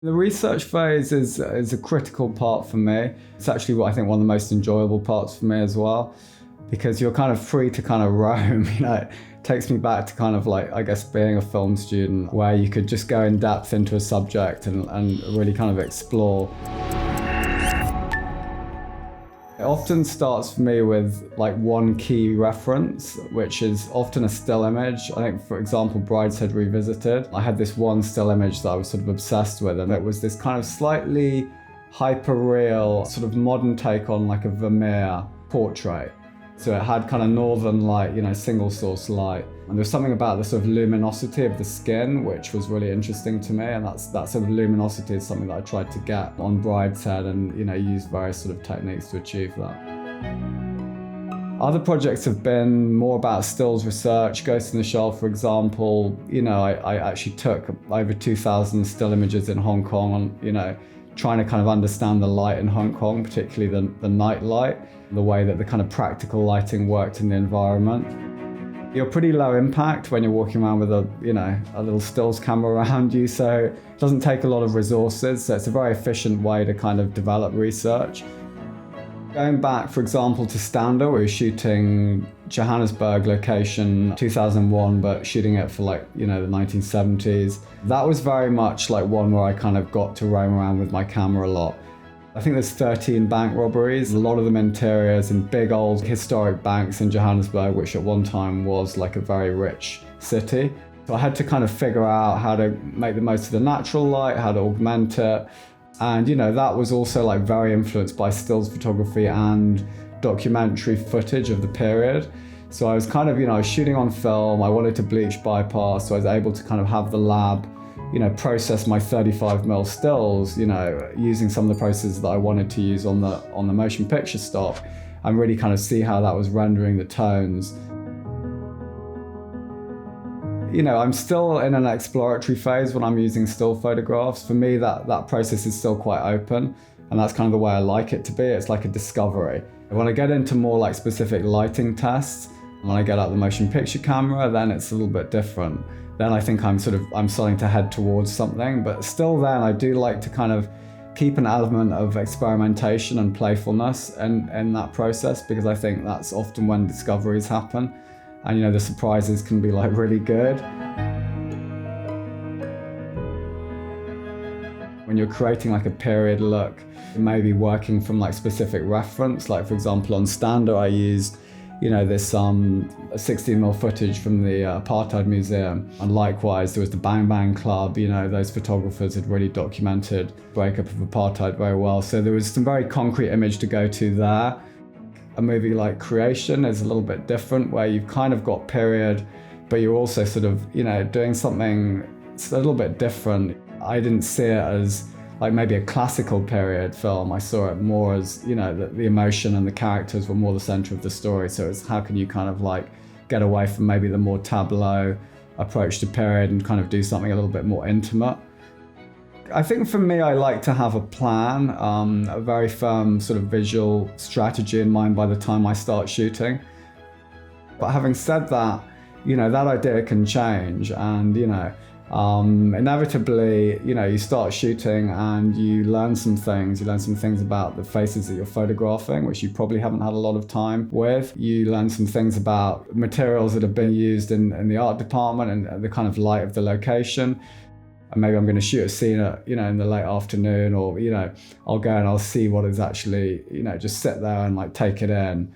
The research phase is a critical part for me. It's actually what I think one of the most enjoyable parts for me as well, because you're kind of free to kind of roam, It takes me back to kind of like, I guess, being a film student where you could just go in depth into a subject and really kind of explore. It often starts for me with like one key reference, which is often a still image. I think, for example, Brideshead Revisited. I had this one still image that I was sort of obsessed with, and it was this kind of slightly hyper-real, sort of modern take on like a Vermeer portrait. So it had kind of northern light, single source light. And there was something about the sort of luminosity of the skin, which was really interesting to me. And that sort of luminosity is something that I tried to get on Brideshead and, used various sort of techniques to achieve that. Other projects have been more about stills research. Ghost in the Shell, for example, I actually took over 2,000 still images in Hong Kong on, trying to kind of understand the light in Hong Kong, particularly the night light, the way that the kind of practical lighting worked in the environment. You're pretty low impact when you're walking around with a little stills camera around you, so it doesn't take a lot of resources, so it's a very efficient way to kind of develop research. Going back, for example, to Stander, we were shooting Johannesburg location 2001, but shooting it for the 1970s. That was very much like one where I kind of got to roam around with my camera a lot. I think there's 13 bank robberies, a lot of them interiors in big old historic banks in Johannesburg, which at one time was like a very rich city. So I had to kind of figure out how to make the most of the natural light, how to augment it. And that was also like very influenced by stills photography and documentary footage of the period. So I was kind of, I was shooting on film, I wanted to bleach bypass, so I was able to kind of have the lab, process my 35mm stills, using some of the processes that I wanted to use on the motion picture stock, and really kind of see how that was rendering the tones. I'm still in an exploratory phase when I'm using still photographs. For me, that process is still quite open, and that's kind of the way I like it to be. It's like a discovery. When I get into more like specific lighting tests, when I get out the motion picture camera, then it's a little bit different. Then I think I'm starting to head towards something, but still then I do like to kind of keep an element of experimentation and playfulness in that process, because I think that's often when discoveries happen. And the surprises can be like really good. When you're creating like a period look, you may be working from like specific reference. Like for example, on Stander, I used, this 16mm footage from the Apartheid Museum. And likewise, there was the Bang Bang Club. Those photographers had really documented the breakup of apartheid very well. So there was some very concrete image to go to there. A movie like Creation is a little bit different, where you've kind of got period, but you're also sort of, doing something a little bit different. I didn't see it as like maybe a classical period film. I saw it more as, the emotion and the characters were more the center of the story. So it's how can you kind of like get away from maybe the more tableau approach to period and kind of do something a little bit more intimate. I think for me, I like to have a plan, a very firm sort of visual strategy in mind by the time I start shooting. But having said that, that idea can change, and, inevitably, you start shooting and you learn some things. You learn some things about the faces that you're photographing, which you probably haven't had a lot of time with. You learn some things about materials that have been used in the art department and the kind of light of the location. And maybe I'm going to shoot a scene at, in the late afternoon, or, I'll go and I'll see what is actually, just sit there and like take it in.